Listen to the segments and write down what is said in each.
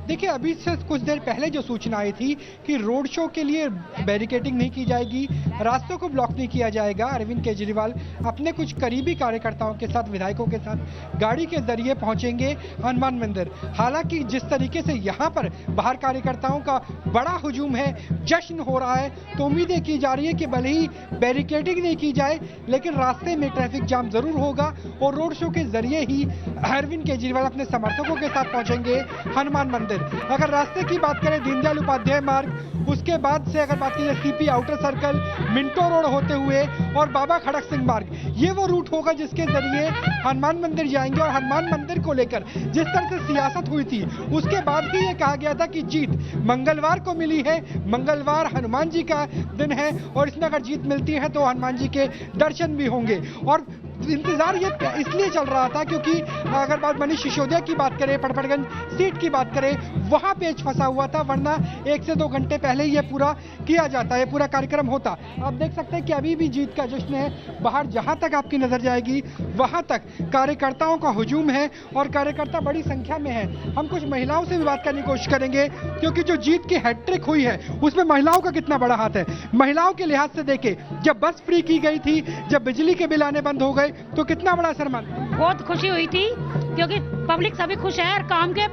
देखिए, अभी से कुछ देर पहले जो सूचना आई थी कि रोड शो के लिए बैरिकेडिंग नहीं की जाएगी, रास्तों को ब्लॉक नहीं किया जाएगा। अरविंद केजरीवाल अपने कुछ करीबी कार्यकर्ताओं के साथ, विधायकों के साथ गाड़ी के जरिए पहुंचेंगे हनुमान मंदिर। हालांकि जिस तरीके से यहाँ पर बाहर कार्यकर्ताओं का बड़ा हुजूम है, जश्न हो रहा है, तो उम्मीदें की जा रही है कि भले ही बैरिकेडिंग नहीं की जाए, लेकिन रास्ते में ट्रैफिक जाम जरूर होगा और रोड शो के जरिए ही अरविंद केजरीवाल अपने समर्थकों के साथ पहुंचेंगे हनुमान मंदिर। अगर रास्ते की बात करें, दीनदयाल उपाध्याय मार्ग, उसके बाद से अगर बात करें CP outer circle, Minto road होते हुए और बाबा खड़क सिंह मार्ग, ये वो रूट होगा जिसके जरिए हनुमान मंदिर जाएंगे। और हनुमान मंदिर को लेकर जिस तरह से सियासत हुई थी, उसके बाद भी ये कहा गया था कि जीत मंगलवार को मिली है, मंगलवार हनुमान जी का दिन है और इसमें अगर जीत मिलती है तो हनुमान जी के दर्शन भी होंगे। और इंतजार ये इसलिए चल रहा था क्योंकि अगर बात मनीष सिसोदिया की बात करें, पड़पड़गंज सीट की बात करें, वहां पेच फंसा हुआ था, वरना 1 से 2 घंटे पहले ये पूरा किया जाता, ये पूरा कार्यक्रम होता। आप देख सकते हैं कि अभी भी जीत का जश्न है। बाहर जहां तक आपकी नजर जाएगी वहां तक कार्यकर्ताओं का हुजूम है और कार्यकर्ता बड़ी संख्या में है। हम कुछ महिलाओं से भी बात करने की कोशिश करेंगे क्योंकि जो जीत की हैट्रिक हुई है उसमें महिलाओं का कितना बड़ा हाथ है। महिलाओं के लिहाज से देखें, जब बस फ्री की गई थी, जब बिजली के बिल आने बंद हो गए, तो कितना बड़ा असर मान? बहुत खुशी हुई थी क्योंकि पब्लिक सभी खुश है और काम के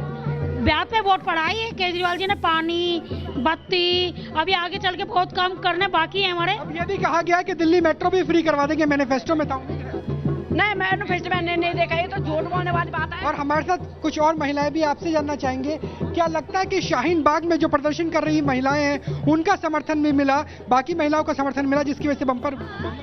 ब्याह पे वोट पड़ाई है केजरीवाल जी ने। पानी, बत्ती, अभी आगे चल के बहुत काम करने बाकी है हमारे। अब ये भी कहा गया है कि दिल्ली मेट्रो भी फ्री करवा देंगे, मैनिफेस्टो में था। नहीं, मैनिफेस्टो मैंने नहीं देखा, ये तो झूठ बोलने वाली बात है। और हमारे साथ कुछ और महिलाएं भी, आपसे जानना चाहेंगे, क्या लगता है कि शाहीन बाग में जो प्रदर्शन कर रही महिलाएं हैं उनका समर्थन भी मिला, बाकी महिलाओं का समर्थन मिला, जिसकी वजह से बम्पर?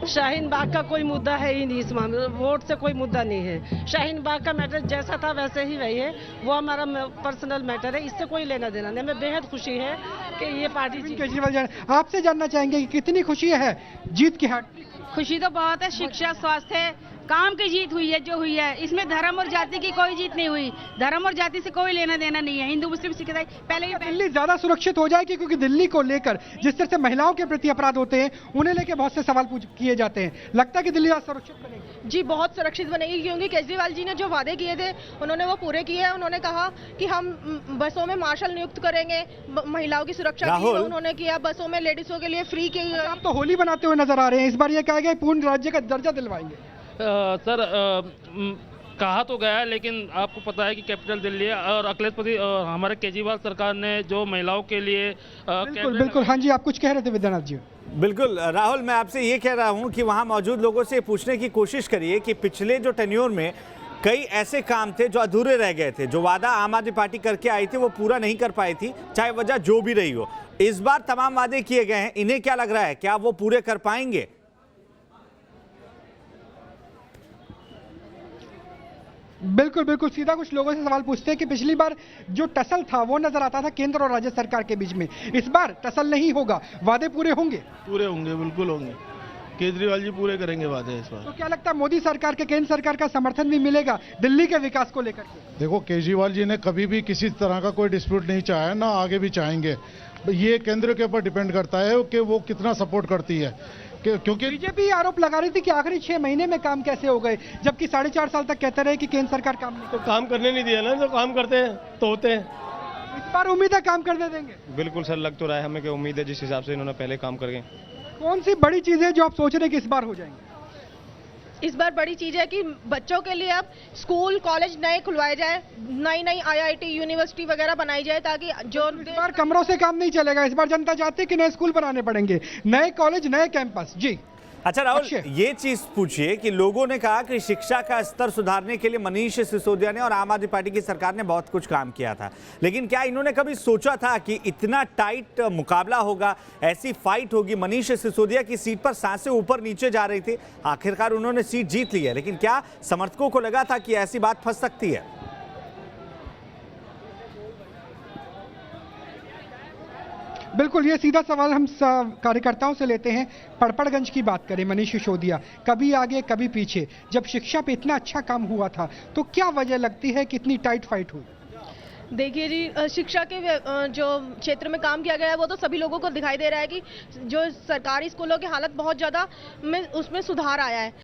शाहीन बाग का कोई मुद्दा है ही नहीं इस मामले में, वोट से कोई मुद्दा नहीं है। शाहीन बाग का मैटर जैसा था वैसे ही वही है, वो हमारा पर्सनल मैटर है, इससे कोई लेना देना नहीं। हमें बेहद खुशी है कि ये पार्टी केजरीवाल। आपसे जानना चाहेंगे कि कितनी खुशी है जीत की हाथ? खुशी तो बहुत है। शिक्षा, स्वास्थ्य, काम की जीत हुई है जो हुई है। इसमें धर्म और जाति की कोई जीत नहीं हुई। धर्म और जाति से कोई लेना देना नहीं है। हिंदू, मुस्लिम, सिख, ईसाई पहले दिल्ली ज्यादा सुरक्षित हो जाएगी क्योंकि दिल्ली को लेकर जिस तरह से महिलाओं के प्रति अपराध होते हैं, उन्हें लेकर बहुत से सवाल किए जाते हैं। लगता है कि दिल्ली सुरक्षित बनेगी? जी, बहुत सुरक्षित बनेगी क्योंकि केजरीवाल जी ने जो वादे किए थे उन्होंने वो पूरे किए हैं। उन्होंने कहा कि हम बसों में मार्शल नियुक्त करेंगे, महिलाओं की सुरक्षा की उन्होंने किया, बसों में लेडीजों के लिए फ्री की। आप तो होली बनाते हुए नजर आ रहे हैं, इस बार ये कहा गया पूर्ण राज्य का दर्जा दिलवाएंगे। सर, कहा तो गया है, लेकिन आपको पता है कि कैपिटल दिल्ली है और अखिलेश हमारे केजरीवाल सरकार ने जो महिलाओं के लिए बिल्कुल। हाँ जी, आप कुछ कह रहे थे विद्यानाथ जी। बिल्कुल राहुल, मैं आपसे ये कह रहा हूँ कि वहाँ मौजूद लोगों से पूछने की कोशिश करिए कि पिछले जो टेन्योर में कई ऐसे काम थे जो अधूरे रह गए थे, जो वादा आम आदमी पार्टी करके आई थी वो पूरा नहीं कर पाई थी, चाहे वजह जो भी रही हो। इस बार तमाम वादे किए गए हैं, इन्हें क्या लग रहा है, क्या वो पूरे कर पाएंगे? बिल्कुल। सीधा कुछ लोगों से सवाल पूछते हैं कि पिछली बार जो टसल था वो नजर आता था केंद्र और राज्य सरकार के बीच में, इस बार टसल नहीं होगा, वादे पूरे होंगे? पूरे होंगे, बिल्कुल होंगे। केजरीवाल जी पूरे करेंगे वादे इस बार। तो क्या लगता है मोदी सरकार के, केंद्र सरकार का समर्थन भी मिलेगा दिल्ली के विकास को लेकर? देखो, केजरीवाल जी ने कभी भी किसी तरह का कोई डिस्प्यूट नहीं चाहा, ना आगे भी चाहेंगे। ये केंद्र के ऊपर डिपेंड करता है कि वो कितना सपोर्ट करती है, क्योंकि बीजेपी आरोप लगा रही थी कि आखिरी 6 महीने में काम कैसे हो गए, जबकि 4.5 साल तक कहते रहे कि केंद्र सरकार काम नहीं। तो काम करने नहीं दिया ना, तो काम करते हैं तो होते हैं। इस बार उम्मीद है काम करने देंगे? बिल्कुल सर, लग तो रहा है हमें कि उम्मीद है जिस हिसाब से इन्होंने पहले काम करके। कौन सी बड़ी चीज है जो आप सोच रहे हैं कि इस बार हो जाएंगे? इस बार बड़ी चीज है कि बच्चों के लिए अब स्कूल, कॉलेज नए खुलवाए जाए, नई IIT, यूनिवर्सिटी वगैरह बनाई जाए, ताकि जो इस बार कमरों से काम नहीं चलेगा। इस बार जनता चाहती है कि नए स्कूल बनाने पड़ेंगे, नए कॉलेज, नए कैंपस। जी अच्छा राहुल, ये चीज पूछिए कि लोगों ने कहा कि शिक्षा का स्तर सुधारने के लिए मनीष सिसोदिया ने और आम आदमी पार्टी की सरकार ने बहुत कुछ काम किया था, लेकिन क्या इन्होंने कभी सोचा था कि इतना टाइट मुकाबला होगा, ऐसी फाइट होगी? मनीष सिसोदिया की सीट पर सांसें ऊपर नीचे जा रही थी, आखिरकार उन्होंने सीट जीत ली है, लेकिन क्या समर्थकों को लगा था कि ऐसी बात फंस सकती है? बिल्कुल, ये सीधा सवाल हम कार्यकर्ताओं से लेते हैं। पड़पड़गंज की बात करें, मनीष सिसोदिया कभी आगे कभी पीछे, जब शिक्षा पे इतना अच्छा काम हुआ था तो क्या वजह लगती है कि इतनी टाइट फाइट हुई? देखिए जी, शिक्षा के जो क्षेत्र में काम किया गया है वो तो सभी लोगों को दिखाई दे रहा है कि जो सरकारी स्कूलों की हालत बहुत ज़्यादा में उसमें सुधार आया है।